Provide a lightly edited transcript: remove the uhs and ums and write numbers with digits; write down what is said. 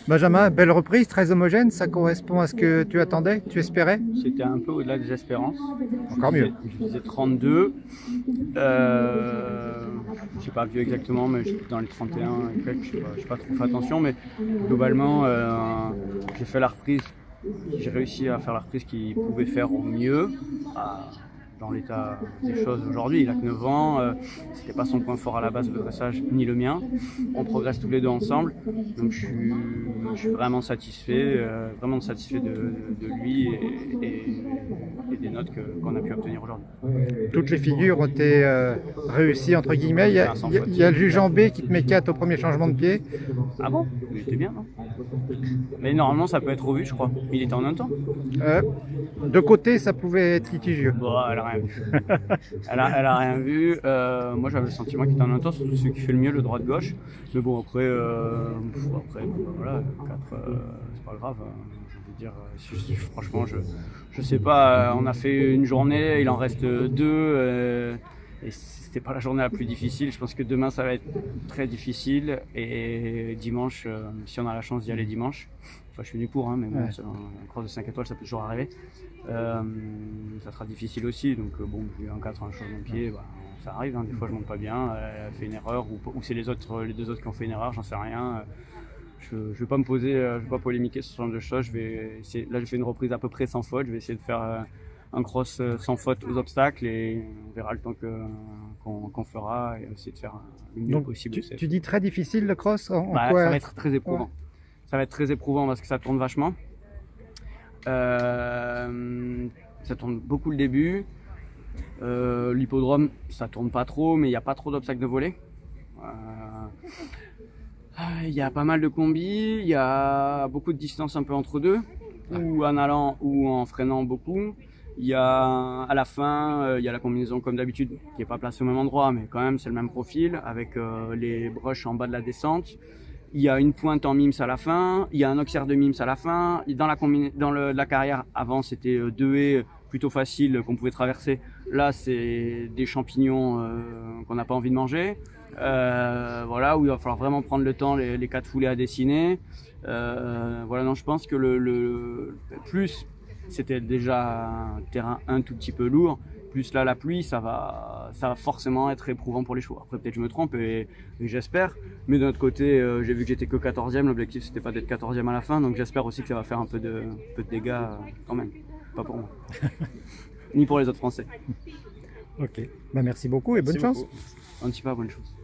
Benjamin, belle reprise, très homogène, ça correspond à ce que tu attendais, tu espérais? C'était un peu au-delà des espérances. Encore mieux. Je faisais 32. J'ai pas vu exactement, mais je suis dans les 31 et quelques. J'ai pas trop fait attention, mais globalement, j'ai fait la reprise. J'ai réussi à faire la reprise qu'il pouvait faire au mieux. Dans l'état des choses aujourd'hui, il a que 9 ans, c'était pas son point fort à la base le dressage, ni le mien. On progresse tous les deux ensemble, donc je suis vraiment satisfait de lui et des notes qu'on a pu obtenir aujourd'hui. Toutes les figures ont été réussies, entre guillemets. Il y a le juge en B qui te met 4 au premier changement de pied. Ah bon? Il était bien, non? Mais normalement ça peut être revu, je crois. Il était en un temps. De côté, ça pouvait être litigieux. Bon, elle a rien vu. Elle a rien vu. Moi j'avais le sentiment qu'il était en un temps, surtout celui qui fait le mieux, le droit de gauche. Mais bon, après voilà, 4, c'est pas grave. Je veux dire, franchement, je sais pas. On a fait une journée, il en reste 2. Et c'était pas la journée la plus difficile. Je pense que demain ça va être très difficile. Et dimanche, si on a la chance d'y aller dimanche, enfin, je suis venu pour, hein, mais bon, un cross de 5 étoiles, ça peut toujours arriver. Ça sera difficile aussi. Donc bon, j'ai eu un 4 en changement de pied. Bah, ça arrive, hein, des fois je monte pas bien. Elle a fait une erreur ou c'est les deux autres qui ont fait une erreur, j'en sais rien. Je vais pas me poser, je vais pas polémiquer sur ce genre de choses. Là, j'ai fait une reprise à peu près sans faute. Je vais essayer de faire un cross sans faute aux obstacles et on verra le temps qu'on fera et essayer de faire le mieux possible. Tu dis très difficile le cross Ça va être très éprouvant. Ça va être très éprouvant parce que ça tourne vachement. Ça tourne beaucoup le début. L'hippodrome, ça tourne pas trop, mais il n'y a pas trop d'obstacles de volée. Il y a pas mal de combis, il y a beaucoup de distance un peu entre deux, ou en allant ou en freinant beaucoup. Il y a à la fin, il y a la combinaison comme d'habitude qui n'est pas placée au même endroit, mais quand même c'est le même profil avec les brushes en bas de la descente. Il y a une pointe en mims à la fin, il y a un auxerre de mims à la fin. Dans la carrière avant c'était 2 haies plutôt faciles qu'on pouvait traverser. Là c'est des champignons qu'on n'a pas envie de manger. Voilà, où il va falloir vraiment prendre le temps, les 4 foulées à dessiner. Voilà, non, je pense que plus c'était déjà un terrain un tout petit peu lourd, plus là la pluie, ça va forcément être éprouvant pour les chevaux. Après peut-être je me trompe et j'espère, mais d'un autre côté, j'ai vu que j'étais que 14e, l'objectif c'était pas d'être 14e à la fin, donc j'espère aussi que ça va faire un peu de dégâts quand même, pas pour moi, ni pour les autres Français. Ok, bah, merci beaucoup et bonne chance. Un petit peu, bonne chose.